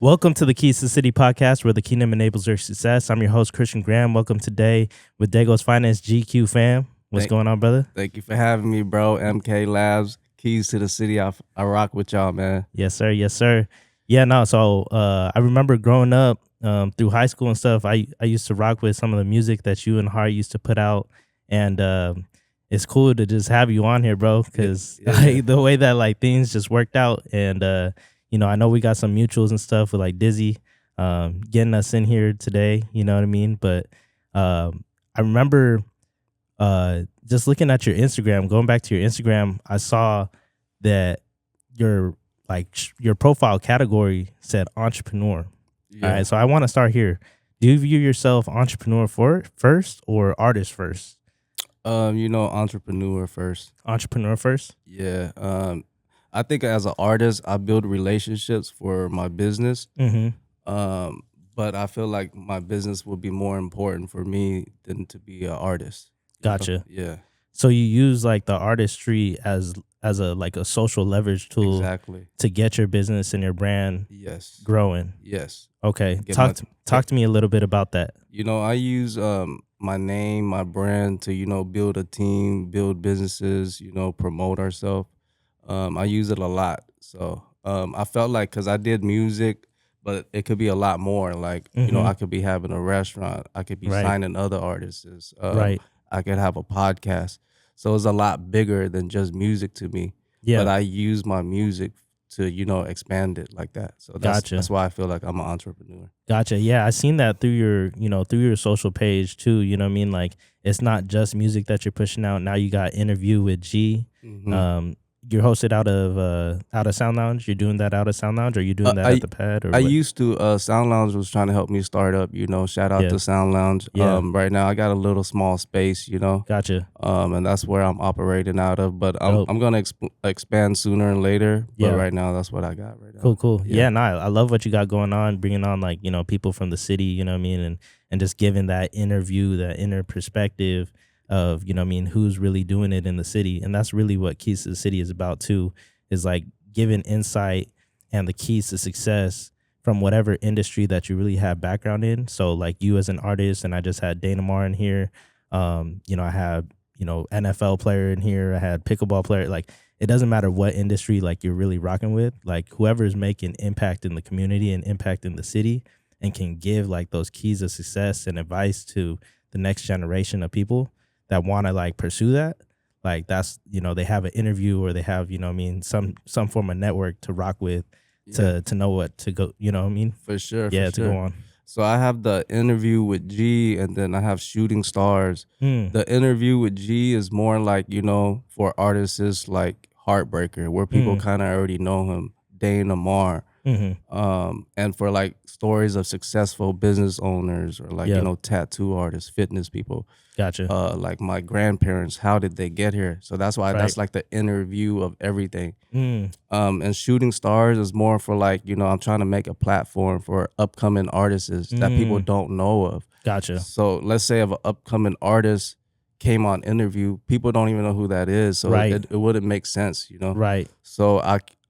Welcome to the Keys to the City podcast, where the kingdom enables your success. I'm your host, Christian Graham. Welcome today with Dago's Finance, Q Pham. What's Thank, going on, brother? thank you for having me, bro. MK Labs, Keys to the City. I rock with y'all, man. Yes, sir. Yes, sir. Yeah, no. So I remember growing up through high school and stuff. I used to rock with some of the music that you and Hart used to put out, and it's cool to just have you on here, bro. Because Yeah. the way that like things just worked out, and I know we got some mutuals and stuff with like Dizzy getting us in here today. You know what I mean? But I remember just looking at your Instagram, going back to your Instagram, I saw that your your profile category said entrepreneur. All right, so I want to start here. Do you view yourself entrepreneur first or artist first? Entrepreneur first. Entrepreneur first. Yeah. I think as an artist, I build relationships for my business. Mm-hmm. But I feel like my business would be more important for me than to be an artist. Gotcha. Yeah. So you use like the artistry as a like a social leverage tool Exactly. to get your business and your brand Yes. growing. Yes. Okay. Get Talk to me a little bit about that. I use my name, my brand to build a team, build businesses, promote ourselves. I use it a lot. So I felt like because I did music, but it could be a lot more. Like, I could be having a restaurant. I could be Right. signing other artists. Right. I could have a podcast. So it's a lot bigger than just music to me. Yeah. But I use my music to expand it like that. So Gotcha. That's why I feel like I'm an entrepreneur. Gotcha. Yeah, I seen that through your social page too. You know what I mean? Like it's not just music that you're pushing out. Now you got interview with G. Mhm. You're hosted out of Sound Lounge. You're doing that out of Sound Lounge, or you doing that at the pad? Or I what? used to. Sound Lounge was trying to help me start up. Shout out Yeah. to Sound Lounge. Yeah. Right now I got a little small space. Gotcha. And that's where I'm operating out of. But I'm Dope. I'm gonna expand sooner and later. But Yeah. right now that's what I got right now. Cool. Yeah, no, I love what you got going on, bringing on like people from the city. You know what I mean, and just giving that interview, that inner perspective of who's really doing it in the city, and that's really what Keys to the City is about too. Is like giving insight and the keys to success from whatever industry that you really have background in. So like you as an artist, and I just had Dana Mar in here. I had NFL player in here. I had pickleball player. Like it doesn't matter what industry like you're really rocking with. Like whoever is making impact in the community and impact in the city, and can give like those keys of success and advice to the next generation of people that want to like pursue that. Like that's they have an interview, or they have some form of network to rock with, to know what to go, For sure. to sure. go on. So I have the interview with G, and then I have Shooting Stars. The interview with G is more like, for artists, is like Heartbreaker, where people kind of already know him, Dana Mar. And for like stories of successful business owners, or like, tattoo artists, fitness people. Gotcha. Like my grandparents, how did they get here? So that's why that's like the interview of everything. And Shooting Stars is more for like, I'm trying to make a platform for upcoming artists that people don't know of. Gotcha. So let's say if an upcoming artist came on interview, people don't even know who that is. So it wouldn't make sense, Right. So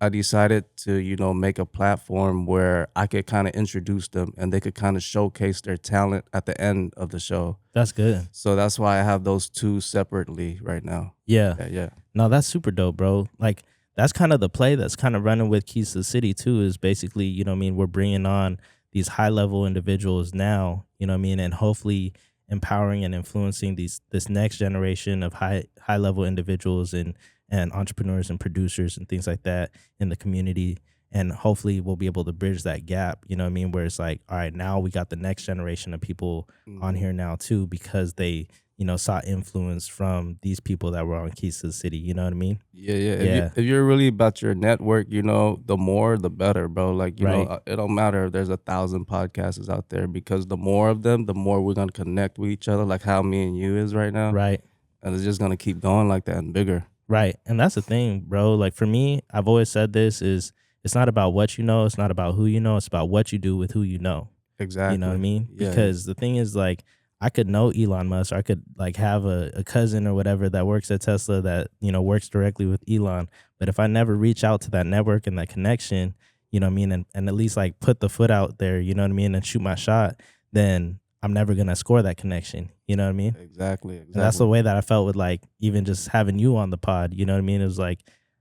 I decided to, make a platform where I could kind of introduce them, and they could kind of showcase their talent at the end of the show. That's good. So that's why I have those two separately right now. Yeah. No, that's super dope, bro. Like that's kind of the play that's kind of running with Keys to the City too, is basically, we're bringing on these high level individuals now, and hopefully empowering and influencing this next generation of high level individuals and entrepreneurs and producers and things like that in the community. And hopefully we'll be able to bridge that gap, where it's like, all right, now we got the next generation of people on here now too, because they, saw influence from these people that were on Keys to the City. You know what I mean? Yeah. If you're really about your network, the more, the better, bro. Like, it don't matter if there's 1,000 podcasts out there, because the more of them, the more we're going to connect with each other, like how me and you is right now. Right. And it's just going to keep going like that and bigger. Right. And that's the thing, bro. Like for me, I've always said this is it's not about what you know. It's not about who you know. It's about what you do with who you know. Exactly. You know what I mean? Yeah. Because the thing is, like, I could know Elon Musk, or I could like have a cousin or whatever that works at Tesla that, works directly with Elon. But if I never reach out to that network and that connection, you know what I mean, and at least like put the foot out there, you know what I mean, and shoot my shot, then I'm never gonna score that connection. You know what I mean? Exactly, And that's the exactly. way that I felt with like even just having you on the pod. You know what I mean? It was like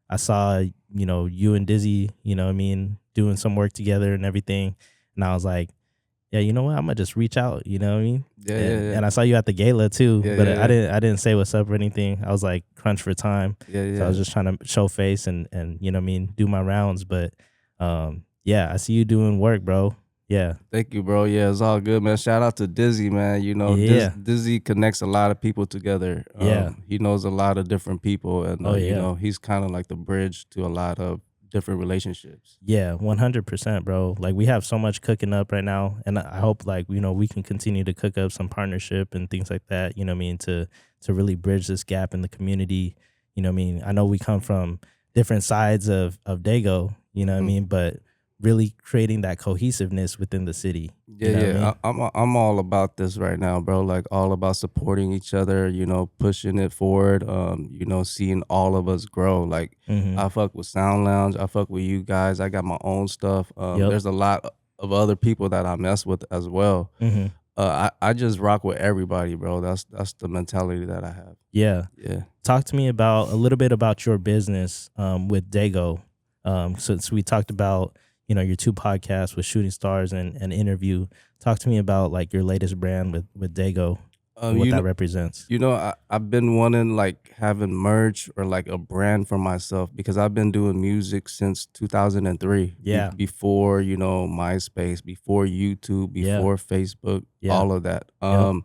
I saw, you know, you and Dizzy, you know what I mean, doing some work together and everything. And I was like, yeah, you know what? I'm gonna just reach out, you know what I mean? Yeah, yeah, And yeah. I saw you at the gala too, Yeah, but yeah, yeah. I didn't say what's up or anything. I was like crunch for time. Yeah, So I was yeah. just trying to show face and you know what I mean, do my rounds. But yeah, I see you doing work, bro. Yeah. Thank you, bro. Yeah, it's all good, man. Shout out to Dizzy, man. You know, Yeah. Dizzy connects a lot of people together. Yeah. He knows a lot of different people, and Oh you yeah. know, he's kind of like the bridge to a lot of different relationships. Yeah, 100%, bro. Like we have so much cooking up right now, and I hope like you know we can continue to cook up some partnership and things like that. You know what I mean, to really bridge this gap in the community. You know what I mean. I know we come from different sides of Dago. You know what I Mhm. mean, but really creating that cohesiveness within the city. You Yeah, know what I yeah. mean? I'm all about this right now, bro. Like all about supporting each other, you know, pushing it forward, you know, seeing all of us grow. Like Mm-hmm. I fuck with Sound Lounge, I fuck with you guys. I got my own stuff. Yep. There's a lot of other people that I mess with as well. Mm-hmm. I just rock with everybody, bro. That's the mentality that I have. Yeah. Yeah. Talk to me about a little bit about your business with Dago. Since we talked about, you know, your two podcasts with Shooting Stars and Interview. Talk to me about like your latest brand with Dago and what You that know, represents. I've been wanting like having merch or like a brand for myself because I've been doing music since 2003. Yeah. Before, you know, MySpace, before YouTube, Yeah. before Facebook, Yeah. all of that. Yep.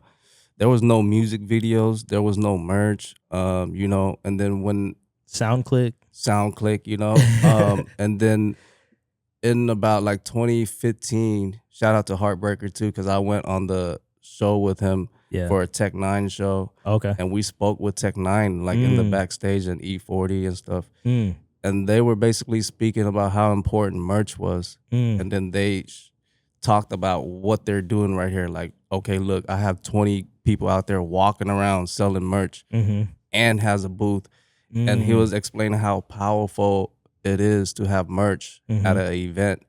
There was no music videos, there was no merch. You know, and then when SoundClick. SoundClick, you know, and then in about like 2015, shout out to Heartbreaker too, because I went on the show with him Yeah. for a Tech Nine show, Okay. and we spoke with Tech Nine like in the Mm. backstage and E40 and stuff, Mm. and they were basically speaking about how important merch was, Mm. and then they talked about what they're doing right here. Like, okay, look, I have 20 people out there walking around selling merch Mm-hmm. and has a booth, and he Mm. was explaining how powerful it is to have merch at Mm-hmm. an event.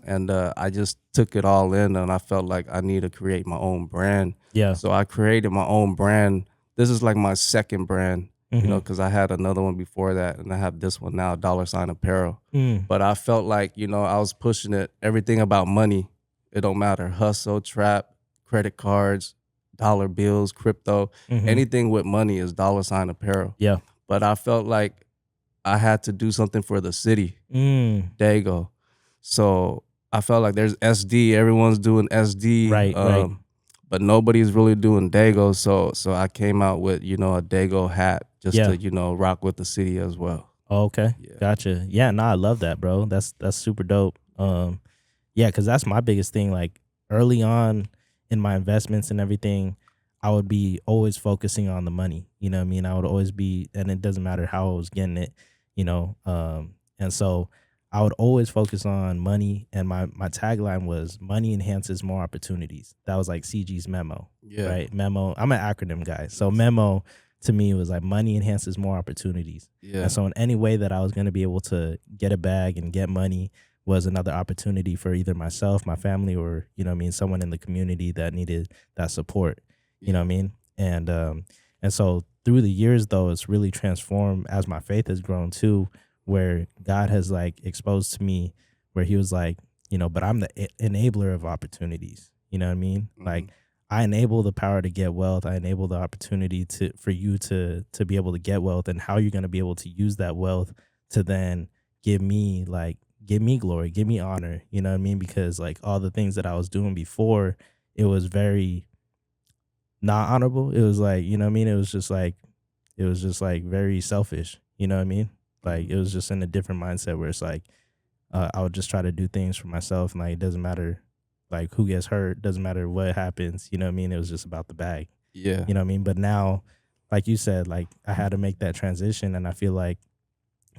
And I just took it all in, and I felt like I need to create my own brand. Yeah. So I created my own brand. This is like my second brand, you Mm-hmm. know, because I had another one before that, and I have this one now, Dollar Sign Apparel. Mm. But I felt like, you know, I was pushing it, everything about money. It don't matter, hustle, trap, credit cards, dollar bills, crypto, Mm-hmm. anything with money is Dollar Sign Apparel. Yeah. But I felt like I had to do something for the city. Mm. There you go. So I felt like there's SD. Everyone's doing SD, Right. Right. but nobody's really doing Dago. So I came out with, you know, a Dago hat just Yeah. to, you know, rock with the city as well. Oh, okay. Yeah. Gotcha. Yeah, no, I love that, bro. That's super dope. Yeah, because that's my biggest thing. Like early on in my investments and everything, I would be always focusing on the money. You know what I mean? I would always be, and it doesn't matter how I was getting it, you know. And so I would always focus on money. And my tagline was money enhances more opportunities. That was like CG's memo, Yeah. right? Memo. I'm an acronym guy. So memo to me was like money enhances more opportunities. Yeah. And so in any way that I was going to be able to get a bag and get money was another opportunity for either myself, my family, or, you know what I mean, someone in the community that needed that support. You know what I mean? And so through the years though, it's really transformed as my faith has grown too, where God has like exposed to me where he was like, you know, but I'm the enabler of opportunities. You know what I mean? Mhm. Like I enable the power to get wealth. I enable the opportunity for you to be able to get wealth, and how you're going to be able to use that wealth to then give me glory, give me honor. You know what I mean? Because like all the things that I was doing before, it was very not honorable. It was like, you know what I mean? It was just like very selfish. You know what I mean? Like it was just in a different mindset where it's like I would just try to do things for myself, and like it doesn't matter like who gets hurt, doesn't matter what happens, you know what I mean? It was just about the bag. Yeah. You know what I mean? But now, like you said, like I had to make that transition, and I feel like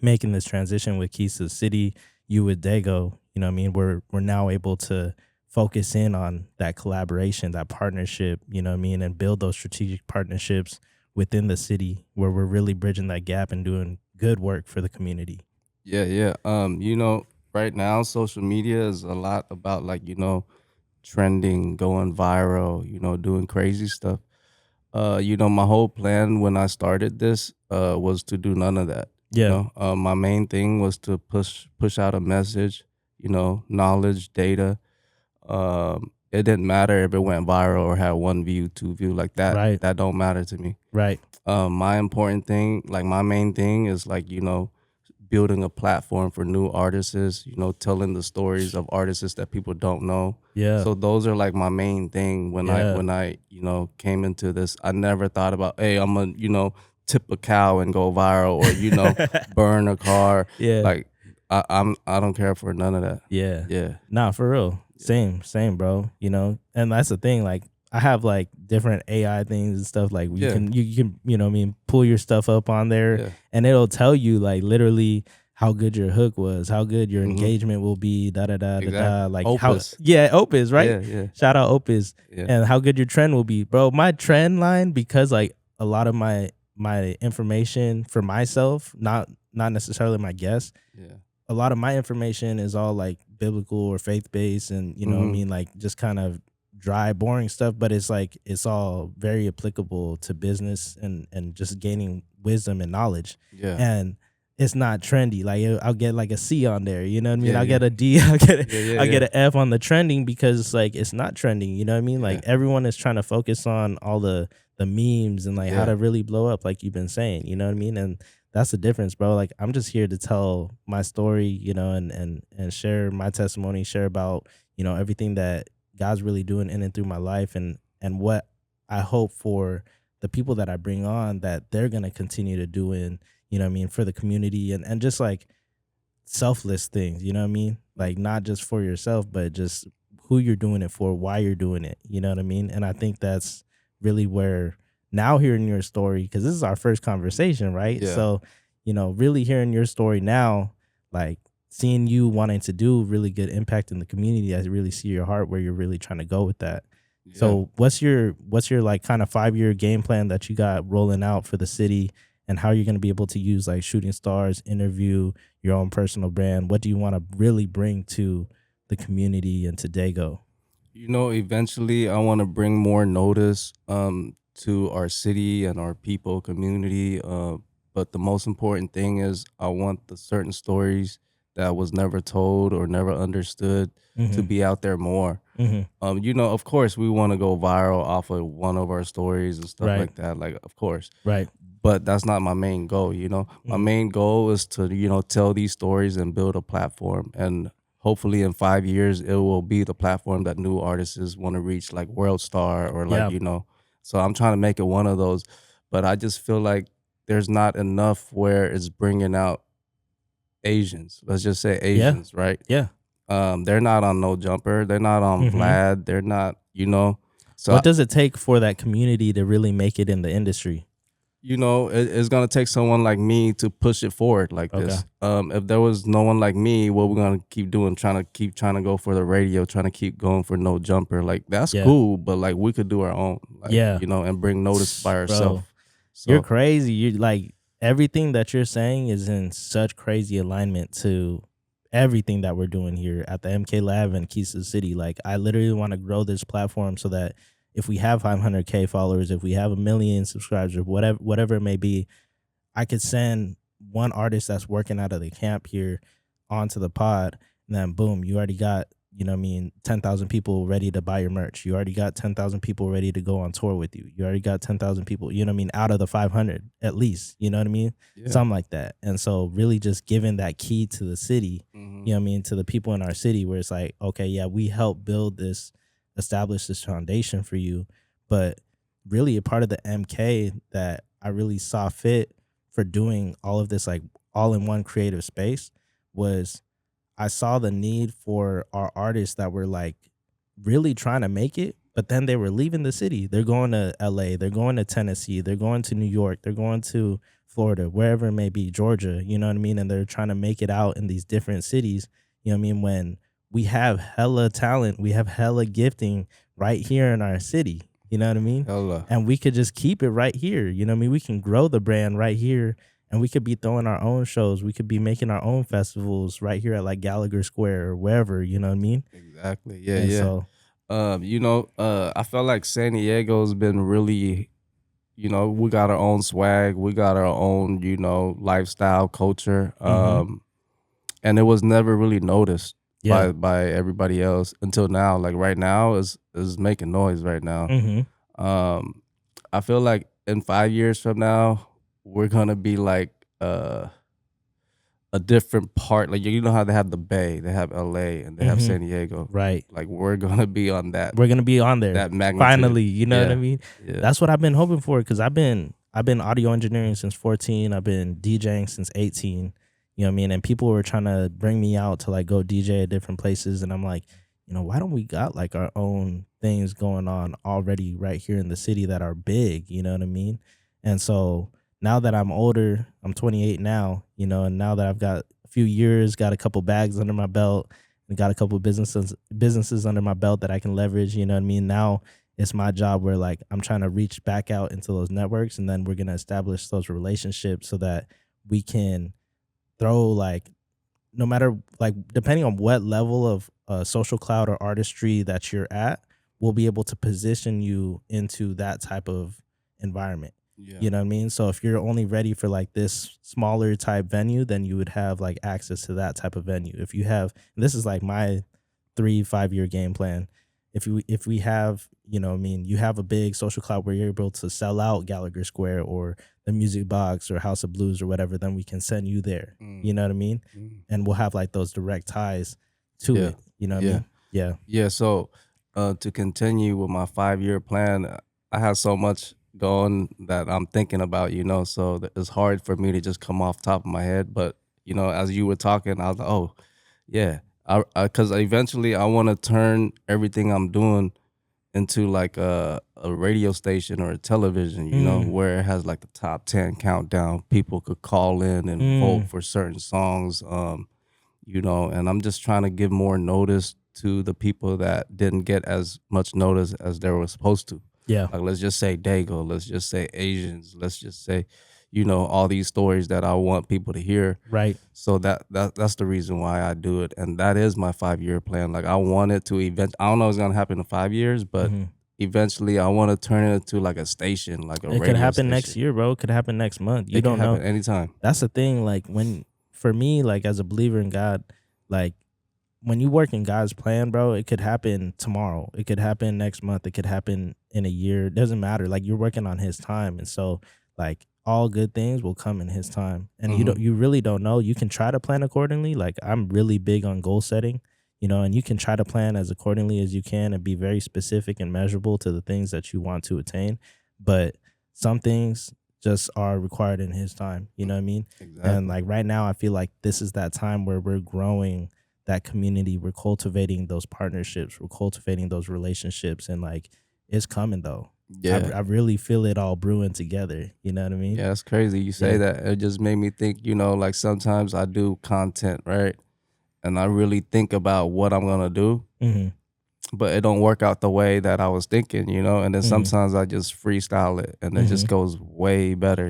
making this transition with Keys to the City, you with Dago, you know what I mean? We're now able to focus in on that collaboration, that partnership, you know what I mean, and build those strategic partnerships within the city where we're really bridging that gap and doing good work for the community. Yeah, yeah. You know, right now social media is a lot about like, trending, going viral, doing crazy stuff. My whole plan when I started this was to do none of that. Yeah, My main thing was to push out a message, knowledge, data. It didn't matter if it went viral or had one view, two view, like that. right, That don't matter to me. right. My important thing, like my main thing is like, building a platform for new artists, telling the stories of artists that people don't know. Yeah, So those are like my main thing when I yeah. when I, came into this. I never thought about, hey, I'm gonna, tip a cow and go viral or, burn a car. Yeah, Like I don't care for none of that. yeah. Yeah. Nah, for real. Yeah. Same, bro. And that's the thing. Like, I have like different AI things and stuff. Like, Yeah. you can, what I mean, pull your stuff up on there, Yeah. and it'll tell you like literally how good your hook was, how good your Hmm. engagement will be, da da da da da. Exactly. Like how, Opus. yeah, Opus, right? Yeah, yeah, Shout out Opus, yeah. and how good your trend will be, bro. My trend line, because like a lot of my information for myself, not necessarily my guests, Yeah. a lot of my information is all like biblical or faith based, and what I Hmm. mean, like just kind of dry, boring stuff, but it's like it's all very applicable to business and just gaining wisdom and knowledge. Yeah. And it's not trendy. Like I'll get like a C on there, you know what I mean? Yeah, I'll yeah. get a D, Yeah, yeah, I'll get yeah. an F on the trending because it's like it's not trending, you know what I mean? Like Yeah. everyone is trying to focus on all the memes and like how Yeah. to really blow up, like you've been saying, you know what I mean? And that's the difference, bro. Like I'm just here to tell my story, and share my testimony, share about, everything that God's really doing in and through my life, and what I hope for the people that I bring on, that they're gonna continue to do in, what I mean, for the community, and just like selfless things, you know what I mean? Like not just for yourself, but just who you're doing it for, why you're doing it, you know what I mean? And I think that's really where, now hearing your story, because this is our first conversation, right? Yeah. So, really hearing your story now, like seeing you wanting to do really good impact in the community, I really see your heart where you're really trying to go with that. Yeah. So what's your like kind of 5-year game plan that you got rolling out for the city, and how you're going to be able to use like shooting stars, interview, your own personal brand? What do you want to really bring to the community and to Dago? Eventually I want to bring more notice to our city and our people, community. But the most important thing is I want the certain stories that was never told or never understood to Mhm. be out there more. Mhm. Of course we want to go viral off of one of our stories and stuff Right. like that. Like, of course. Right. But that's not my main goal. My Mhm. main goal is to, tell these stories and build a platform. And hopefully in 5 years, it will be the platform that new artists want to reach, like World Star or like, Yeah. So I'm trying to make it one of those. But I just feel like there's not enough where it's bringing out Asians. Let's just say Yeah. Asians, right? Yeah. They're not on No Jumper. They're not on Mhm. Vlad. They're not. So What does it take for that community to really make it in the industry? it's gonna take someone like me to push it forward like Okay. this. If there was no one like me, what we're gonna keep doing? Trying to go for the radio, trying to keep going for No Jumper. Like that's Yeah. cool, but like we could do our own, like Yeah. and bring notice by ourselves. Bro, you're So crazy. You like everything that you're saying is in such crazy alignment to everything that we're doing here at the MK Lab and Keys to the City. Like I literally want to grow this platform so that if we have 500K followers, if we have a million subscribers, or whatever it may be, I could send one artist that's working out of the camp here onto the pod, and then boom, you already got, 10,000 people ready to buy your merch. You already got 10,000 people ready to go on tour with you. You already got 10,000 people, out of the 500 at least, you know what I mean? yeah. Something like that. And so really just giving that key to the city, Hmm. to the people in our city, where it's like, okay, yeah, we help build this, establish this foundation for you, but really a part of the MK that I really saw fit for doing all of this, like all in one creative space, was I saw the need for our artists that were like really trying to make it, but then they were leaving the city. They're going to LA, they're going to Tennessee, they're going to New York, they're going to Florida, wherever it may be, Georgia, you know what I mean? And they're trying to make it out in these different cities, you know what I mean? When we have hella talent, we have hella gifting right here in our city, you know what I mean? Hella. And we could just keep it right here, you know what I mean? We can grow the brand right here and we could be throwing our own shows. We could be making our own festivals right here at like Gallagher Square or wherever, you know what I mean? Exactly. Yeah, And yeah. so, I felt like San Diego's been really, we got our own swag, we got our own, lifestyle, culture. mhm, And it was never really noticed yeah, by everybody else until now. Like right now is making noise right now. mhm, Um, I feel like in 5 years from now, we're gonna be like a different part. Like you know how they have the Bay, they have LA, and they have mhm, San Diego. right. Like we're gonna be on We're gonna be on there that magnitude. finally. You know what I Yeah, mean? yeah. That's what I've been hoping for because I've been audio engineering since 14. I've been DJing since 18. You know what I mean? And people were trying to bring me out to like go DJ at different places, and I'm like, why don't we got like our own things going on already right here in the city that are big? You know what I mean? And so now that I'm older, I'm 28 now. And now that I've got a few years, got a couple bags under my belt and got a couple businesses under my belt that I can leverage, you know what I mean? Now it's my job where like I'm trying to reach back out into those networks, and then we're gonna establish those relationships so that we can throw like no matter like depending on what level of social cloud or artistry that you're at, we'll be able to position you into that type of environment. Yeah. You know what I mean? So if you're only ready for like this smaller type venue, then you would have like access to that type of venue. If you have, and this is like my 3 5 year game plan. If we have, what I mean, you have a big social cloud where you're able to sell out Gallagher Square or the Music Box or House of Blues or whatever, then we can send you there. Mm, You know what I mean? mm. And we'll have like those direct ties to Yeah, it. You know what I yeah. mean? Yeah. Yeah, so to continue with my 5 year plan, I have so much going that I'm thinking about, so it's hard for me to just come off top of my head. But as you were talking, I was like, oh, yeah, because eventually I want to turn everything I'm doing into like a radio station or a television, Mm, where it has like the top 10 countdown. People could call in and vote mm, for certain songs. And I'm just trying to give more notice to the people that didn't get as much notice as they were supposed to. yeah. Like let's just say Dago, let's just say Asians, let's just say, all these stories that I want people to hear. Right. So that's the reason why I do it. And that is my 5 year plan. Like I want it to I don't know what's gonna happen in 5 years, but Hmm. eventually I want to turn it into like a station, like a It could radio happen next station. year, bro. It could happen next month. You It can don't know. happen anytime. That's the thing. Like for me, like as a believer in God, like when you work in God's plan, bro, it could happen tomorrow. It could happen next month. It could happen in a year. It doesn't matter. Like you're working on his time. And so like all good things will come in his time. And Hmm. you really don't know. You can try to plan accordingly. Like I'm really big on goal setting, and you can try to plan as accordingly as you can and be very specific and measurable to the things that you want to attain. But some things just are required in his time. You know what I mean? And Exactly. like right now, I feel like this is that time where we're growing that community. We're cultivating those partnerships. We're cultivating those relationships, and like it's coming though. Yeah. I really feel it all brewing together. You know what I mean? Yeah, it's crazy you say Yeah. that. It just made me think, like sometimes I do content, right? And I really think about what I'm gonna do, Hmm. but it don't work out the way that I was thinking, and then Hmm. sometimes I just freestyle it and it just Hmm. goes way better.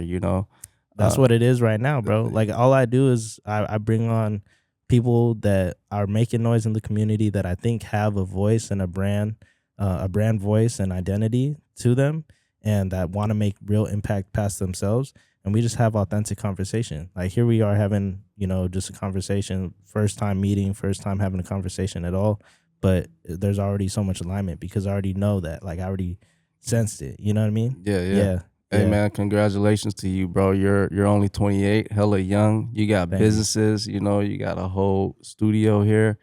That's Uh what it is right now, bro. uh, Like all I do is I bring on people that are making noise in the community that I think have a voice and a brand voice and identity to them, and that want to make real impact past themselves. And we just have authentic conversation. Like here we are having, just a conversation, first time meeting, first time having a conversation at all. But there's already so much alignment because I already know that. Like I already sensed it. You know what I mean? yeah, yeah. Yeah. Hey Yeah. man, congratulations to you, bro. You're only 28, hella young. You got Thank you. businesses, you got a whole studio here.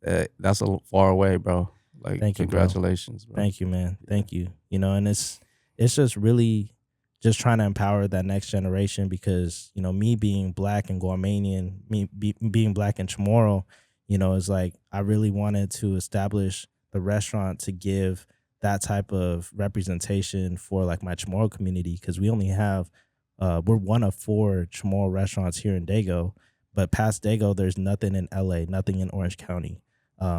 That's far away, bro. Like Thank you, bro. congratulations, bro. Thank you, man. Yeah. Thank you. And it's just really just trying to empower that next generation because, me being black and Guamanian, being black and Chamorro, is like I really wanted to establish the restaurant to give that type of representation for like my Chamorro community because we only have we're one of 4 Chamorro restaurants here in Dago, but past Dago there's nothing in LA, nothing in Orange County.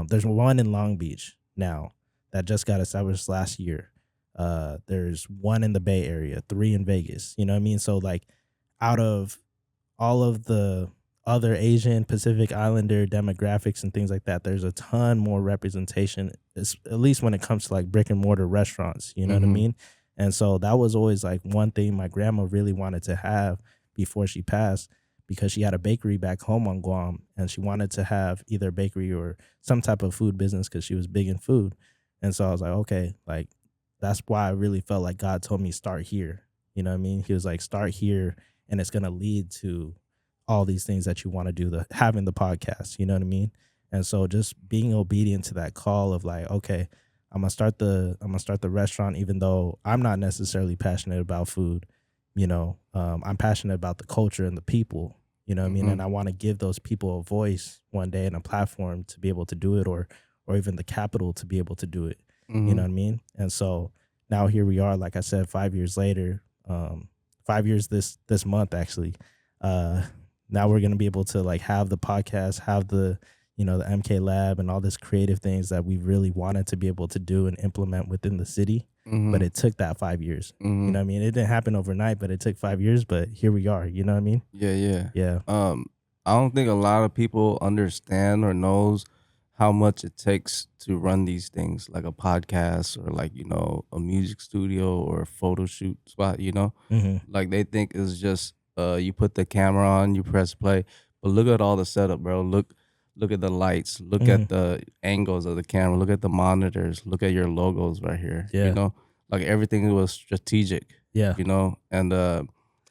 There's one in Long Beach now that just got established last year. There's one in the Bay Area, 3 in Vegas. You know what I mean? So like out of all of the other Asian Pacific Islander demographics and things like that, there's a ton more representation, at least when it comes to like brick and mortar restaurants, you know what I Mhm. mean? And so that was always like one thing my grandma really wanted to have before she passed, because she had a bakery back home on Guam and she wanted to have either a bakery or some type of food business because she was big in food. And so I was like, okay, like that's why I really felt like God told me start here. You know what I mean? He was like, start here and it's gonna lead to all these things that you want to do, the having the podcast, you know what I mean? And so just being obedient to that call of like, okay, I'm gonna start the restaurant, even though I'm not necessarily passionate about food. I'm passionate about the culture and the people, you know what I mean? And Mhm. I want to give those people a voice one day and a platform to be able to do it, or even the capital to be able to do it. You know Mhm. what I mean? And so now here we are, like I said, 5 years later, 5 years this month actually. Uh Now we're gonna be able to like have the podcast, have the MK Lab and all this creative things that we really wanted to be able to do and implement within the city. But Mhm. it took that 5 years. You know Mhm. what I mean? It didn't happen overnight, but it took 5 years. But here we are. You know what I mean? Yeah, yeah. Yeah. Um, I don't think a lot of people understand or knows how much it takes to run these things, like a podcast or like, a music studio or a photo shoot spot. Hmm. Like they think it's just you put the camera on, you press play. But look at all the setup, bro. Look at the lights, look Hmm. at the angles of the camera, look at the monitors, look at your logos right here. Yeah. Like everything was strategic, Yeah. and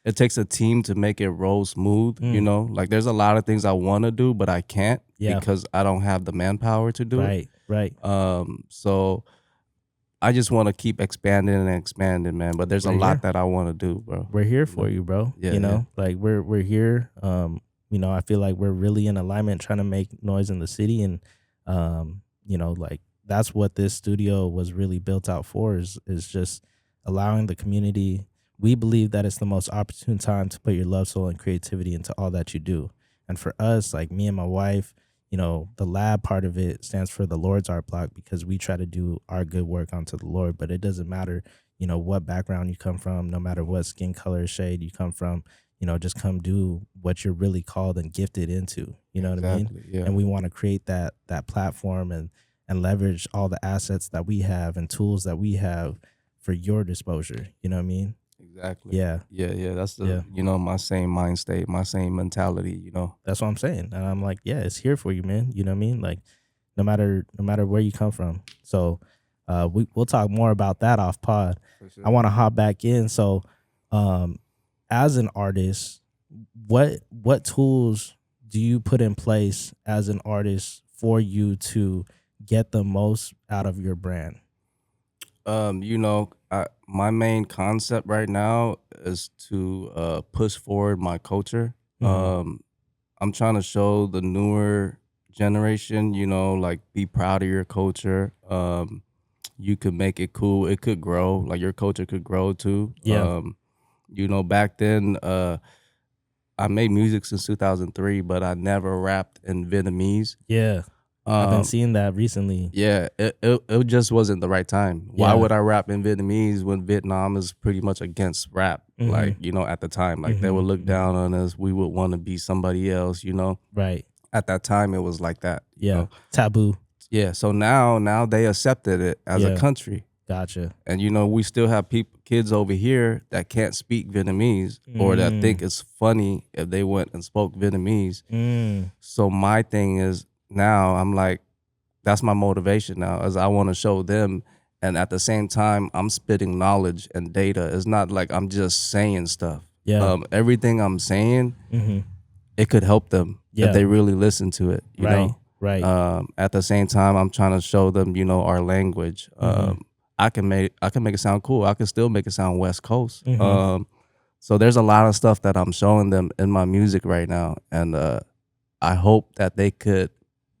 it takes a team to make it roll smooth, Mm. Like there's a lot of things I want to do, but I can't Yeah. because I don't have the manpower to do it. Right. Right. So I just want to keep expanding and expanding, man. But there's a We're lot here. that I want to do, bro. We're here You for know? you, bro. Yeah, yeah. Like we're here. I feel like we're really in alignment trying to make noise in the city, and like that's what this studio was really built out for, is just allowing the community. We believe that it's the most opportune time to put your love, soul, and creativity into all that you do. And for us, like me and my wife, the lab part of it stands for the Lord's Art Block, because we try to do our good work unto the Lord. But it doesn't matter what background you come from, no matter what skin color shade you come from, just come do what you're really called and gifted into. You know what I mean? Exactly. Yeah. And we want to create that platform and leverage all the assets that we have and tools that we have for your disposure. You know what I mean? Exactly. Yeah. Yeah, yeah. That's Yeah. my same mind state, my same mentality. That's what I'm saying. And I'm like, yeah, it's here for you, man. You know what I mean? Like no matter where you come from. So we'll talk more about that off pod. For I sure. want to hop back in. So um as an artist, what tools do you put in place as an artist for you to get the most out of your brand? My main concept right now is to push forward my culture. Mm-hmm. I'm trying to show the newer generation, like be proud of your culture. You could make it cool. It could grow. Like your culture could grow too. Yeah. Back then, I made music since 2003, but I never rapped in Vietnamese. Yeah. I've been Um, seeing that recently. yeah, it just wasn't the right time. Why Yeah. would I rap in Vietnamese when Vietnam is pretty much against rap? Mm-hmm. Like, at the time, like they Mm-hmm. would look Mm-hmm. down on us. We would want to be somebody else. Right. At that time, it was like that. Yeah. Taboo. Yeah. So now they accepted it as a Yeah. country, Gotcha. and we still have kids over here that can't speak Vietnamese or that think Mm. it's funny if they went and spoke Vietnamese. Mm. So my thing is now I'm like, that's my motivation now, as I want to show them, and at the same time I'm spitting knowledge and data. It's not like I'm just saying stuff. Yeah. Everything I'm saying, Mm-hmm. it could help them if Yeah. they really listen to it. Right. Right. At the same time, I'm trying to show them, our language. Mm-hmm. I can make it sound cool. I can still make it sound West Coast. Mm-hmm. So there's a lot of stuff that I'm showing them in my music right now, and I hope that they could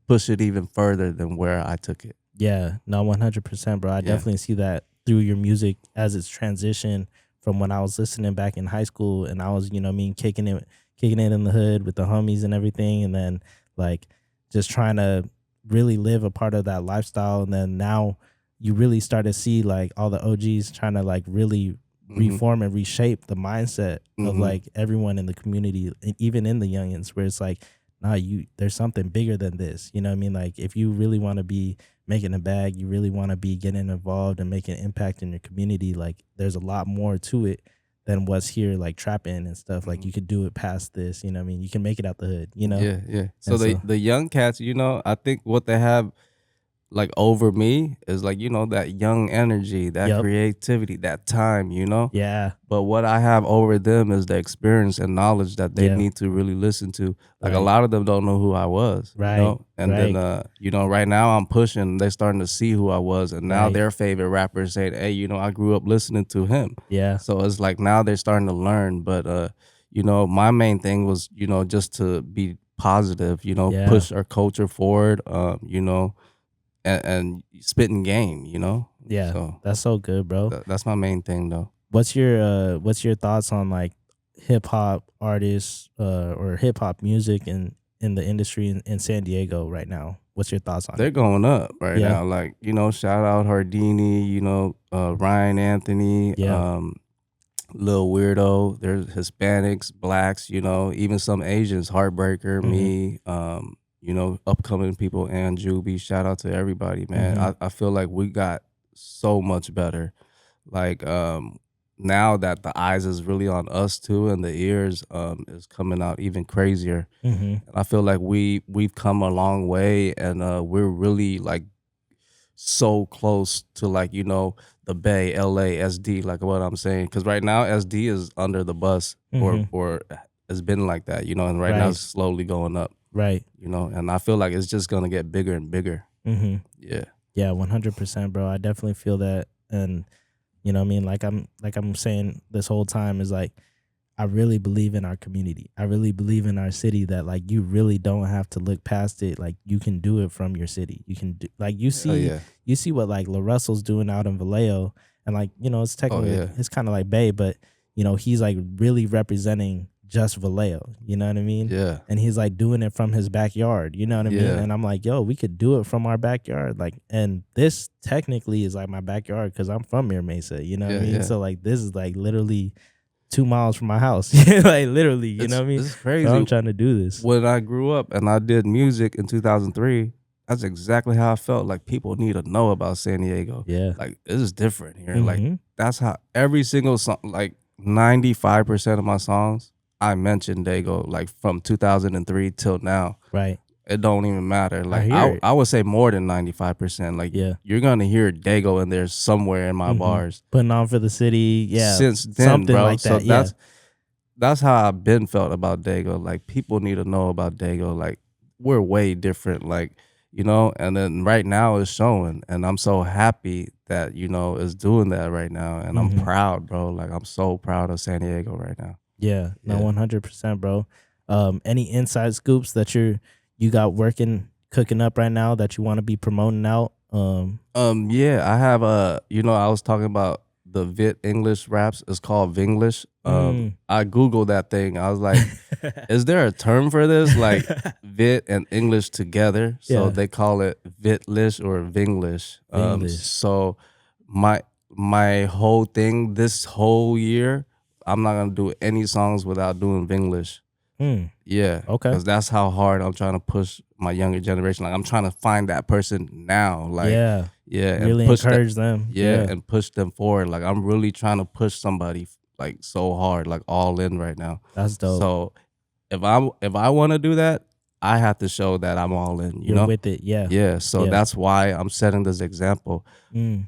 push it even further than where I took it. Yeah, no, 100%, bro. I Yeah. definitely see that through your music as it's transitioned from when I was listening back in high school and I was, kicking it in the hood with the homies and everything, and then like just trying to really live a part of that lifestyle. And then now you really start to see like all the OGs trying to like really Mhm. reform and reshape the mindset of Mhm. like everyone in the community, even in the youngins, where it's like, nah, there's something bigger than this. You know what I mean? Like if you really want to be making a bag, you really want to be getting involved and making an impact in your community, like there's a lot more to it than what's here, like trapping and stuff. Like Mhm. you could do it past this, you know what I mean? You can make it out the hood, you know? Yeah, yeah. So And so the young cats, I think what they have like over me is like, that young energy, that yep. creativity, that time. Yeah. But what I have over them is the experience and knowledge that they Yeah. need to really listen to. Like a Right. lot of them don't know who I was, Right. And then Right. right now I'm pushing, they're starting to see who I was, and now Right. their favorite rapper is saying, "Hey, I grew up listening to him." Yeah. So it's like now they're starting to learn, but my main thing was, just to be positive, Yeah. push our culture forward, and spitting game. Yeah. So That's so good, bro. that's my main thing though. What's your thoughts on like hip hop artists or hip hop music in the industry in San Diego right now? What's your thoughts on They're it? going up right Yeah. now. Like, shout out Hardini, Ryan Anthony, Yeah. Lil Weirdo. There's Hispanics, blacks, even some Asians, Heartbreaker, Mhm. me, upcoming people, and Juby. Shout out to everybody, man. Mhm. I feel like we got so much better. Like, now that the eyes is really on us too, and the ears is coming out even crazier. Mhm. And I feel like we've come a long way, and we're really like so close to, like, the Bay, LA, SD, like what I'm saying. Because right now SD is under the bus, or Mhm. it's been like that, and right now Right. it's slowly going up, Right. and I feel like it's just gonna get bigger and bigger. Mhm. Yeah. Yeah, 100%, bro. I definitely feel that. And you know what I mean? Like I'm saying this whole time is like I really believe in our community. I really believe in our city that like you really don't have to look past it. Like you can do it from your city. You can do like Oh yeah. you see what like La Russell's doing out in Vallejo, and like it's Oh technically yeah. it's kind of like Bay, but he's like really representing just Vallejo. You know what I mean? Yeah. And he's like doing it from his backyard. You know what I mean? Yeah. And I'm like, yo, we could do it from our backyard. Like, and this technically is like my backyard because I'm from Mira Mesa. You know what I Yeah. mean? Yeah. So like this is like literally 2 miles from my house. Like literally, you know It's what I mean? it's So crazy. I'm trying to do this. When I grew up and I did music in 2003, that's exactly how I felt. Like, people need to know about San Diego. Yeah. Like, this is different here. Like, Mm-hmm. that's how every single song, like 95% of my songs, I mentioned Dago, like from 2003 till now. Right. It don't even matter. I Like, hear I it. I would say more than 95%. Like, Yeah. you're gonna hear Dago in there somewhere in my Mm-hmm. bars Putting on for the city. Yeah. since then, Something bro. like So that. Yeah. that's how I've been felt about Dago. Like, people need to know about Dago. Like, we're way different. Like, and then right now it's showing, and I'm so happy that it's doing that right now, and I'm Mm-hmm. proud, bro. Like, I'm so proud of San Diego right now. Yeah. No, Yeah. 100%, bro. Any inside scoops that you got working, cooking up right now that you want to be promoting out? Yeah, I have I was talking about the Vit English raps. It's called Vinglish. Mm. I Googled that thing. I was like, is there a term for this? Like, Vit and English together. So Yeah. they call it Vitlish or Vinglish. English. So my whole thing this whole year, I'm not gonna do any songs without doing Vinglish. Mm. Yeah, Okay. because that's how hard I'm trying to push my younger generation. Like, I'm trying to find that person now. Like, Yeah. yeah, and Really push that. encourage them. Yeah, Yeah. and push them forward. Like, I'm really trying to push somebody like so hard, like all in right now. That's dope. So if I want to do that, I have to show that I'm all in. You're with it. Yeah. Yeah. So Yeah. that's why I'm setting this example. Mm.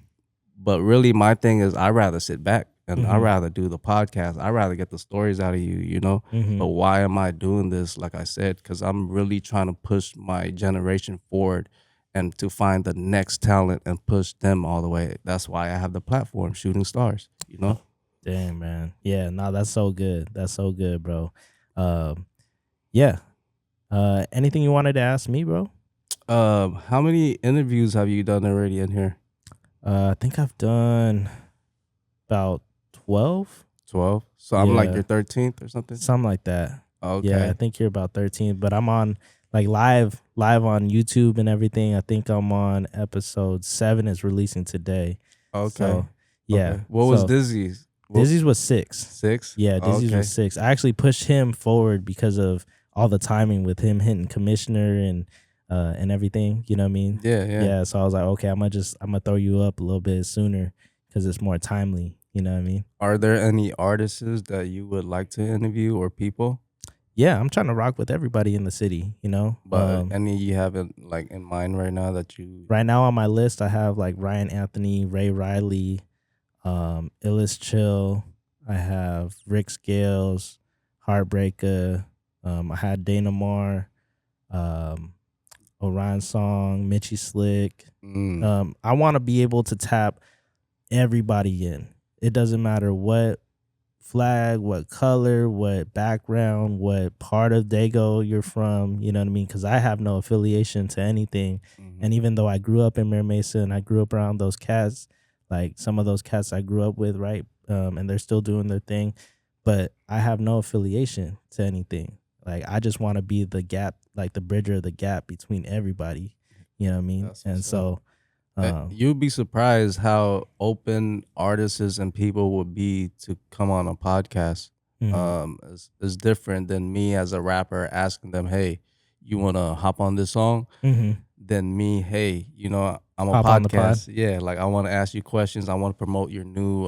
But really, my thing is, I rather sit back and I Mhm. rather do the podcast. I rather get the stories out of you. But Mhm. why am I doing this? Like I said, because I'm really trying to push my generation forward and to find the next talent and push them all the way. That's why I have the platform, Shooting Stars. Damn, man. Yeah, no, that's so good. That's so good, bro. Yeah. Anything you wanted to ask me, bro? How many interviews have you done already in here? I think I've done about 12. 12. So I'm like Yeah. your 13th or something. Something like that. Okay. Yeah, I think you're about 13, but I'm on like live on YouTube and everything. I think I'm on episode 7 is releasing today. Okay. So, yeah. Okay. What was So, Dizzy? Well, Dizzy's was 6. 6? Yeah, Dizzy's was Okay. 6. I actually pushed him forward because of all the timing with him hitting commissioner and everything. You know what I mean? Yeah, yeah. Yeah. So I was like, okay, I'm gonna throw you up a little bit sooner because it's more timely. You know what I mean? Are there any artists that you would like to interview or people? Yeah, I'm trying to rock with everybody in the city. You know, But any you haven't like in mind right now that you right now on my list, I have like Ryan Anthony, Ray Riley, Illis Chill. I have Rick Scales, Heartbreaker. I had Dana Moore, um, Orion Song, Mitchie Slick. mm, I want to be able to tap everybody in. It doesn't matter what flag, what color, what background, what part of Dago you're from, you know what I mean? Because I have no affiliation to anything. mhm, And even though I grew up in Mira Mesa and I grew up around those cats, like some of those cats I grew up with, right? And they're still doing their thing, but I have no affiliation to anything. Like I just want to be the gap, like the bridger of the gap between everybody, you know what I mean? that's And what's up. so, um, You'd be surprised how open artists and people would be to come on a podcast. mhm, It's different than me as a rapper asking them, "Hey, you want to hop on this song?" mhm. Than me, "Hey, I'm a Hop on the pod, podcast. Yeah, like I want to ask you questions. I want to promote your new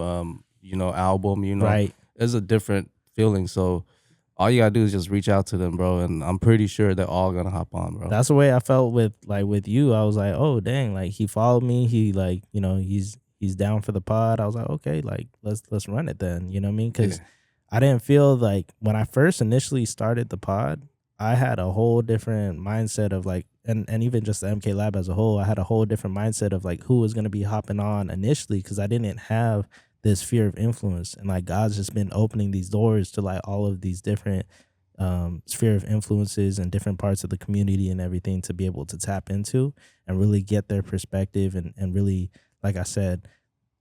album. right? It's a different feeling. So all you gotta do is just reach out to them, bro. And I'm pretty sure they're all gonna hop on, bro. That's the way I felt with you. I was like, oh dang, like he followed me. He like, he's down for the pod. I was like, okay, like let's run it then. You know what I mean? Yeah. Because I didn't feel like when I first initially started the pod, I had a whole different mindset of like, and even just the MK Lab as a whole, I had a whole different mindset of like who was gonna be hopping on initially because I didn't have this fear of influence, and like God's just been opening these doors to like all of these different sphere of influences and different parts of the community and everything to be able to tap into and really get their perspective and really, like I said,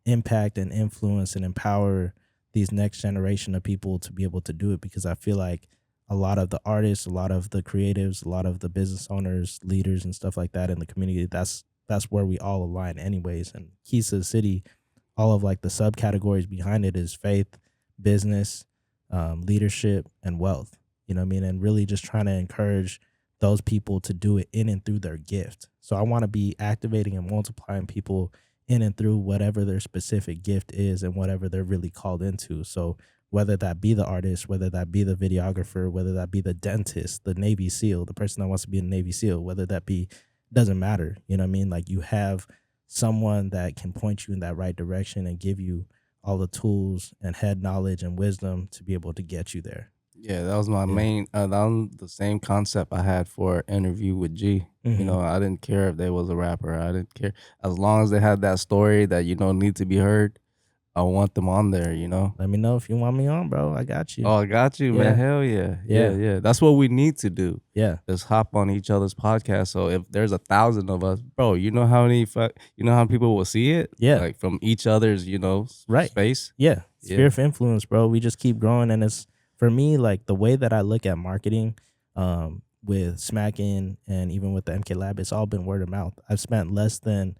impact and influence and empower these next generation of people to be able to do it, because I feel like a lot of the artists, a lot of the creatives, a lot of the business owners, leaders and stuff like that in the community, that's where we all align anyways. And Keys to the City, all of like the subcategories behind it is faith, business, leadership, and wealth. You know what I mean? And really just trying to encourage those people to do it in and through their gift. So I want to be activating and multiplying people in and through whatever their specific gift is and whatever they're really called into. So whether that be the artist, whether that be the videographer, whether that be the dentist, the Navy SEAL, the person that wants to be a Navy SEAL, whether that be, doesn't matter. You know what I mean? Like you have someone that can point you in that right direction and give you all the tools and head knowledge and wisdom to be able to get you there. Yeah, that was my Yeah. main. That was the same concept I had for interview with G. Hmm. I didn't care if they was a rapper. I didn't care as long as they had that story that need to be heard. I want them on there. Let me know if you want me on, bro. I got you. Oh, I got you, man. Yeah. Hell yeah, yeah, Yeah. yeah. That's what we need to do. Yeah. Is hop on each other's podcast. So if there's 1,000 of us, bro, you know how many people will see it, Yeah. like from each other's Right. space. Yeah. Sphere Yeah. of influence, bro. We just keep growing. And it's, for me, like the way that I look at marketing, with Smacking and even with the MK Lab, it's all been word of mouth. I've spent less than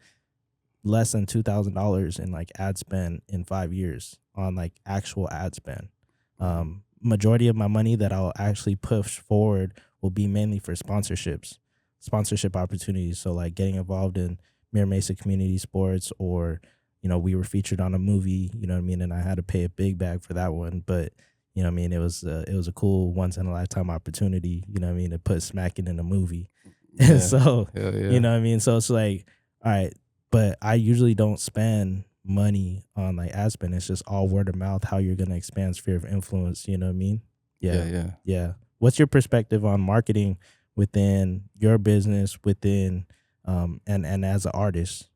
$2,000 in like ad spend in 5 years on like actual ad spend. Mhm. Majority of my money that I'll actually push forward will be mainly for sponsorship opportunities. So like getting involved in Mira Mesa community sports, or we were featured on a movie, you know what I mean, and I had to pay a big bag for that one, but you know what I mean, it was a cool once in a lifetime opportunity, you know what I mean, to put Smacking in a movie. And Yeah. so, Hell you yeah. know what I mean, so it's like, all right, but I usually don't spend money on like ad spend. It's just all word of mouth, how you're gonna expand sphere of influence, you know what I mean? Yeah. Yeah. Yeah. Yeah. What's your perspective on marketing within your business, within and as an artist?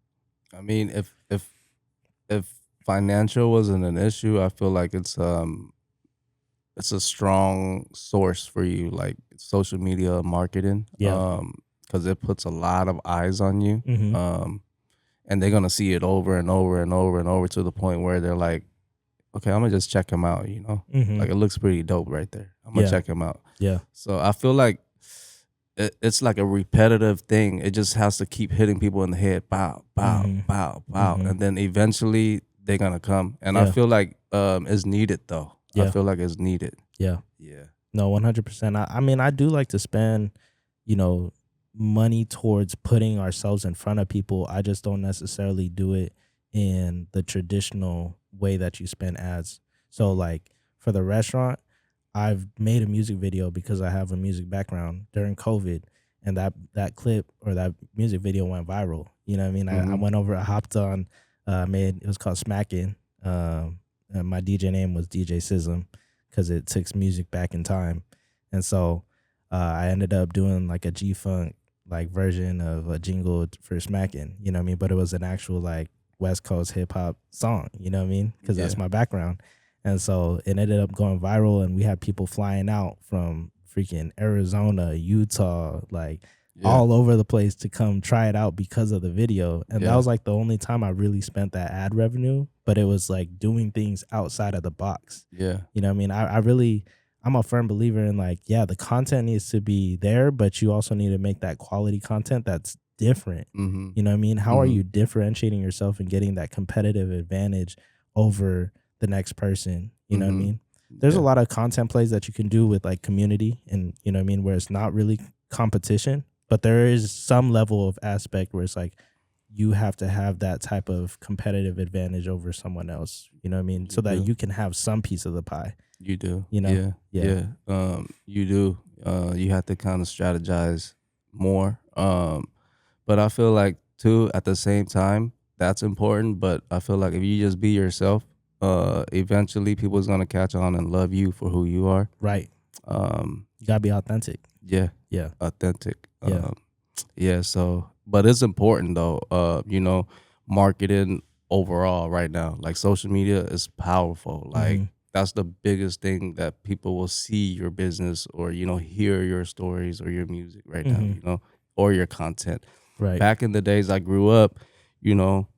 I mean, if financial wasn't an issue, I feel like it's a strong source for you, like social media marketing, Yeah. because it puts a lot of eyes on you, Mm-hmm. and they're gonna see it over and over and over and over to the point where they're like, okay, I'm gonna just check him out. Mm-hmm. Like it looks pretty dope right there. I'm gonna Yeah. check him out. Yeah. So I feel like it's like a repetitive thing. It just has to keep hitting people in the head, bow, bow, Mm-hmm. bow, bow, Mm-hmm. and then eventually they're gonna come. And I Yeah. feel like it's needed though. I Yeah. feel like it's needed. Yeah. Yeah. No, 100%. I mean, I do like to spend, you know, money towards putting ourselves in front of people. I just don't necessarily do it in the traditional way that you spend ads. So, like for the restaurant, I've made a music video because I have a music background during COVID, and that clip or that music video went viral. You know what I mean? I Mm-hmm. went over, I hopped on, made it was called Smackin'. And my DJ name was DJ Sism because it takes music back in time, and so I ended up doing like a G Funk like version of a jingle for Smackin'. You know what I mean? But it was an actual like West Coast hip hop song. You know what I mean? Because Yeah. that's my background. And so it ended up going viral, and we had people flying out from freaking Arizona, Utah, like Yeah. all over the place to come try it out because of the video. And that Yeah. was like the only time I really spent that ad revenue, but it was like doing things outside of the box. Yeah. You know what I mean? I'm a firm believer in like, yeah, the content needs to be there, but you also need to make that quality content that's different. Mm-hmm. You know what I mean? How are Mm-hmm. you differentiating yourself and getting that competitive advantage over the next person? You know what I Mm-hmm. mean? There's a Yeah. lot of content plays that you can do with like community and, you know what I mean, where it's not really competition, but there is some level of aspect where it's like you have to have that type of competitive advantage over someone else, you know what I mean? So You that do. you can have some piece of the pie, You do. you know? Yeah. Yeah. Yeah. You do. You have to kind of strategize more. But I feel like too at the same time that's important. But I feel like if you just be yourself, eventually people's gonna catch on and love you for who you are. Right. You gotta be authentic. Yeah. Yeah. Authentic. Yeah. Yeah. So, but it's important though. Marketing overall right now, like social media is powerful. Like that's the biggest thing that people will see your business or hear your stories or your music right now. Or your content. Right. Back in the days I grew up,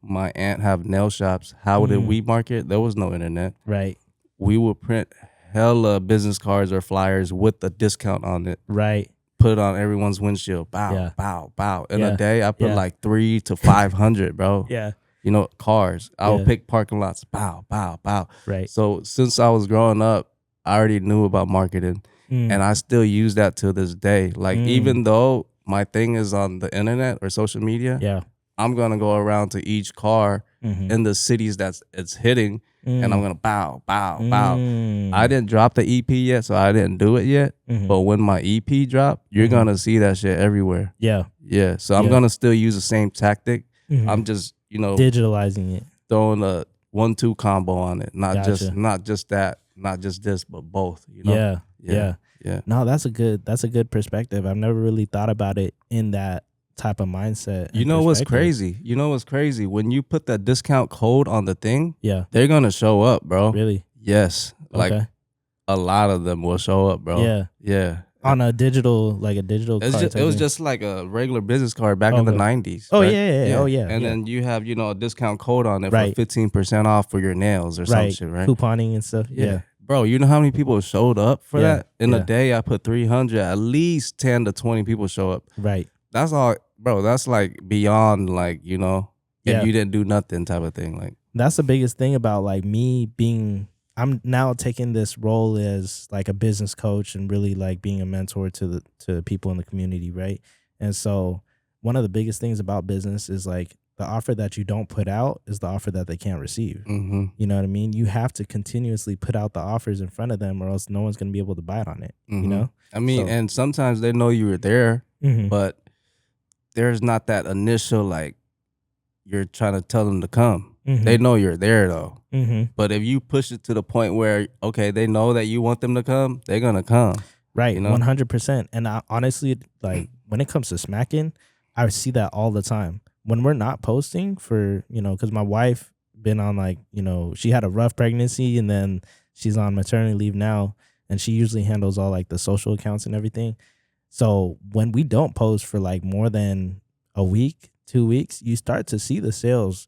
my aunt have nail shops. How did we market? There was no internet. Right. We would print hella business cards or flyers with a discount on it. Right. Put it on everyone's windshield. Bow, Yeah. bow, bow. In Yeah. a day, I put Yeah. like 300 to 500, bro. Yeah. Cars. I would Yeah. pick parking lots. Bow, bow, bow. Right. So since I was growing up, I already knew about marketing. And I still use that to this day. Like even though my thing is on the internet or social media, Yeah. I'm gonna go around to each car in the cities that it's hitting, and I'm gonna bow, bow, bow. I didn't drop the EP yet, so I didn't do it yet. But when my EP drop, you're gonna see that shit everywhere. Yeah. Yeah. So I'm gonna still use the same tactic. I'm just digitalizing it. throwing a 1-2 combo on it. Not Gotcha. not just this, but both. Yeah. Yeah. No, that's a good perspective. I've never really thought about it in that type of mindset. You know what's crazy? When you put that discount code on the thing, Yeah. they're gonna show up, bro. Really? Yes. Like Okay. a lot of them will show up, bro. Yeah. Yeah. On a digital, like a digital card. It was just like a regular business card back in the 90s. Oh, right? yeah. Oh, yeah. And then you have, a discount code on it Right. for 15% off for your nails or some right. shit, right? Couponing and stuff. Yeah. Bro, you know how many people showed up for Yeah. that? In a Yeah. day, I put 300, at least 10 to 20 people show up. Right. That's all, bro. That's like beyond like, if Yeah. you didn't do nothing type of thing. Like, That's the biggest thing about like me being, I'm now taking this role as like a business coach and really like being a mentor to people in the community, right? And so one of the biggest things about business is like the offer that you don't put out is the offer that they can't receive. You know what I mean? You have to continuously put out the offers in front of them, or else no one's going to be able to buy it on it. You know? I mean, So- and sometimes they know you were there, Mhm. but there's not that initial like you're trying to tell them to come. Mhm. They know you're there though. Mhm. But if you push it to the point where okay, they know that you want them to come, they're gonna come. Right, You know? 100%. And I honestly, like when it comes to smacking, I see that all the time. When we're not posting for, because my wife been on like, she had a rough pregnancy and then she's on maternity leave now, and she usually handles all like the social accounts and everything. So when we don't post for like more than a week, 2 weeks, you start to see the sales,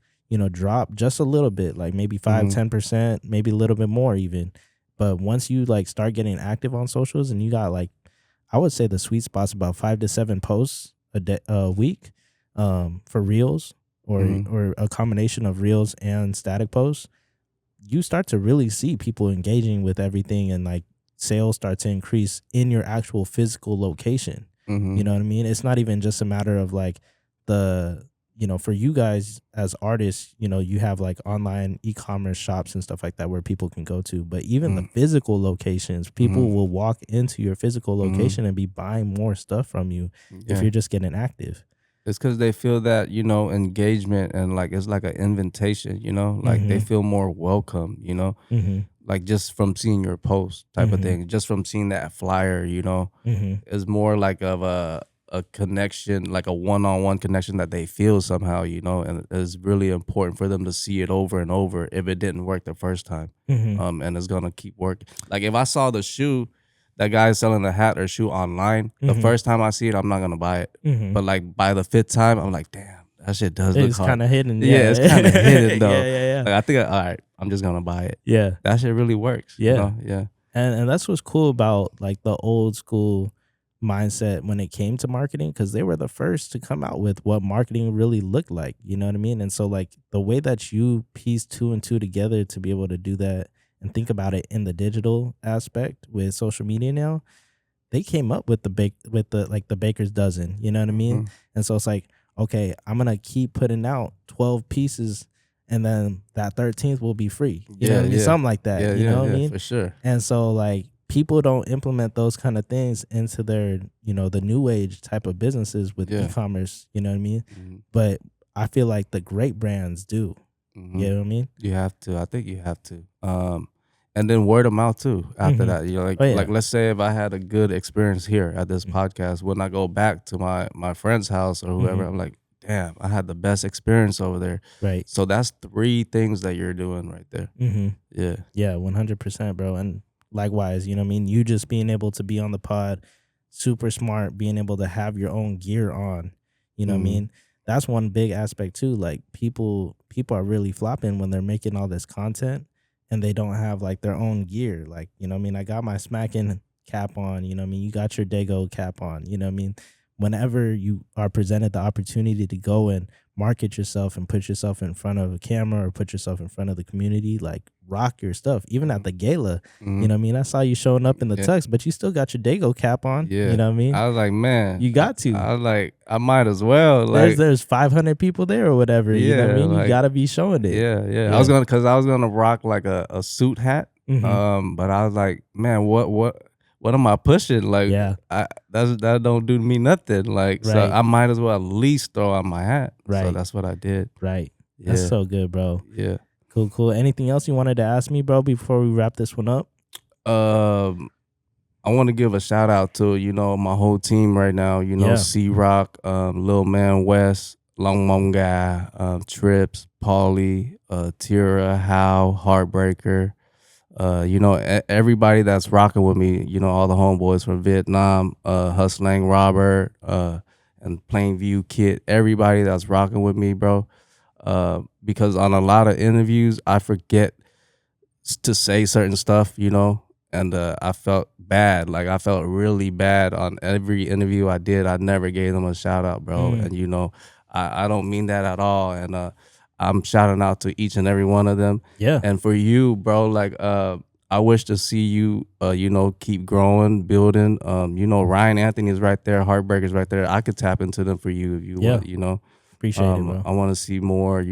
drop just a little bit, like maybe 5-10%, maybe a little bit more even. But once you like start getting active on socials and you got like, I would say the sweet spot's about 5 to 7 posts a week for reels. or a combination of reels and static posts, you start to really see people engaging with everything, and like sales start to increase in your actual physical location. You know what I mean? It's not even just a matter of like the, for you guys as artists, you have like online e-commerce shops and stuff like that where people can go to, but even the physical locations, people will walk into your physical location and be buying more stuff from you if you're just getting active. It's because they feel that, engagement, and like it's like an invitation, like they feel more welcome, like just from seeing your post type of thing, just from seeing that flyer, is more like of a connection, like a one-on-one connection that they feel somehow, and it's really important for them to see it over and over if it didn't work the first time. And it's gonna keep working. Like if I saw the shoe, that guy's selling a hat or shoe online, the first time I see it, I'm not gonna buy it. But like by the 5th time, I'm like, damn, that shit does look It's hard. kind of hidden. Yeah, it's kind of hidden though. Yeah. Like I think, all right, I'm just gonna buy it. Yeah. That shit really works. Yeah. Yeah. And that's what's cool about like the old school mindset when it came to marketing, because they were the first to come out with what marketing really looked like. You know what I mean? And so like the way that you piece 2 and 2 together to be able to do that and think about it in the digital aspect with social media now, they came up with the baker's dozen. You know what I mean? And so it's like, okay, I'm gonna keep putting out 12 pieces, and then that 13th will be free. You know what I mean? Something like that. You know what I mean? For sure. And so like people don't implement those kind of things into their, the new age type of businesses with e-commerce. You know what I mean? But I feel like the great brands do. You know what I mean? You have to. I think you have to. And then word of mouth too. After that, like let's say if I had a good experience here at this podcast, when I go back to my friend's house or whoever, I'm like, damn, I had the best experience over there. Right. So that's 3 things that you're doing right there. Yeah. Yeah, 100%, bro. And likewise, you know what I mean? You just being able to be on the pod, super smart, being able to have your own gear on, you know what I mean? That's one big aspect too. Like people are really flopping when they're making all this content and they don't have like their own gear. Like, you know what I mean? I got my smacking cap on, you know what I mean? You got your Dago cap on, you know what I mean? Whenever you are presented the opportunity to go and market yourself and put yourself in front of a camera or put yourself in front of the community, like rock your stuff. Even at the gala, you know what I mean? I saw you showing up in the tux, but you still got your Dago cap on. Yeah. You know what I mean? I was like, man, you got to. I was like, I might as well. Like there's 500 people there or whatever. You know what I mean? You gotta be showing it. Yeah. I was gonna rock like a suit hat. But I was like, man, what am I pushing? Like, that don't do me nothing. Like, so I might as well at least throw out my hat. Right. So that's what I did. Right. Yeah. That's so good, bro. Yeah. Cool. Anything else you wanted to ask me, bro, before we wrap this one up? I want to give a shout out to, my whole team right now, C-Rock, Lil Man West, Long Mong Guy, Trips, Paulie, Tira, How, Heartbreaker, everybody that's rocking with me, all the homeboys from Vietnam, Hustling Robert, and Plainview Kid, everybody that's rocking with me, bro. Because on a lot of interviews, I forget to say certain stuff, and I felt bad. Like I felt really bad on every interview I did. I never gave them a shout out, bro. And I don't mean that at all. And I'm shouting out to each and every one of them. Yeah. And for you, bro, like I wish to see you, keep growing, building. Ryan Anthony is right there. Heartbreaker's right there. I could tap into them for you if you want, Appreciate it, bro. I want to see more,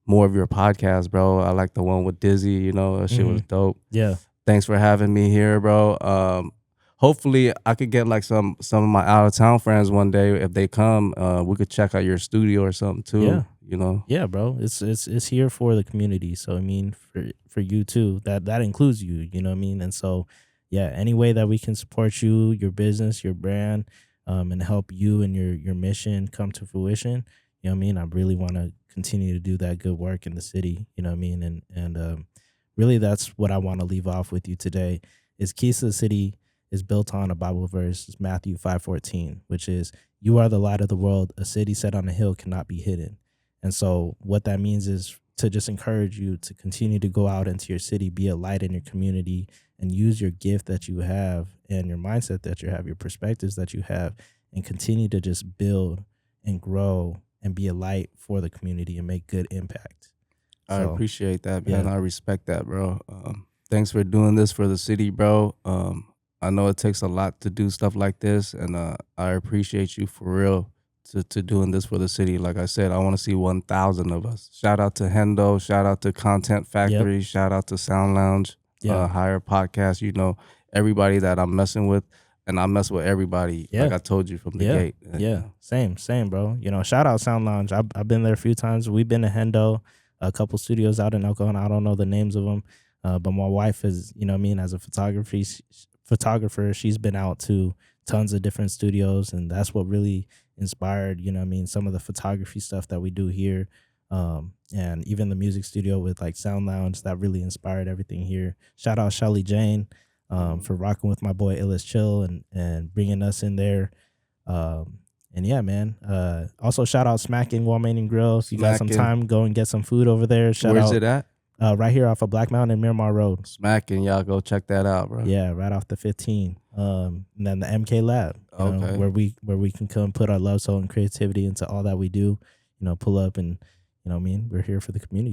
more of your podcast, bro. I like the one with Dizzy, that shit was dope. Yeah. Thanks for having me here, bro. Hopefully I could get like some of my out of town friends one day. If they come, we could check out your studio or something too. Yeah. Yeah, bro. It's here for the community. So I mean for you too. That includes you, you know what I mean? And so yeah, any way that we can support you, your business, your brand, and help you and your mission come to fruition, you know what I mean? I really want to continue to do that good work in the city, you know what I mean? And really that's what I want to leave off with you today is Keys to the City is built on a Bible verse, it's Matthew 5:14, which is, you are the light of the world. A city set on a hill cannot be hidden. And so what that means is to just encourage you to continue to go out into your city, be a light in your community, and use your gift that you have and your mindset that you have, your perspectives that you have, and continue to just build and grow and be a light for the community and make good impact. I So appreciate that, man. yeah, I respect that, bro. Thanks for doing this for the city, bro. I know it takes a lot to do stuff like this, and I appreciate you for real to doing this for the city. Like I said, I want to see 1,000 of us. Shout out to Hendo. Shout out to Content yep, Factory. Shout out to Sound Lounge. yeah, Higher Podcast. You know everybody that I'm messing with, and I mess with everybody. Like yeah. I told you from the Yeah, gate. yeah, same, bro. You know, shout out Sound Lounge. I've been there a few times. We've been to Hendo, a couple studios out in Elko, and I don't know the names of them, but my wife is, you know, what I mean, as a photographer, she's been out to tons of different studios, and that's what really inspired, you know, what I mean, some of the photography stuff that we do here, and even the music studio with like Sound Lounge that really inspired everything here. Shout out Shelly Jane. For rocking with my boy Illis Chill and bringing us in there. And yeah, man. Also shout out Smacking Woman and Grill. If you got some Smacking. time, go and get some food over there. Shout Where's out it at? right here off of Black Mountain and Miramar Road. Smacking. Y'all go check that out, bro. Yeah, right off the 15. And then the MK Lab, you know, Okay. where we can come put our love, soul, and creativity into all that we do. You know, pull up and you know what I mean, we're here for the community.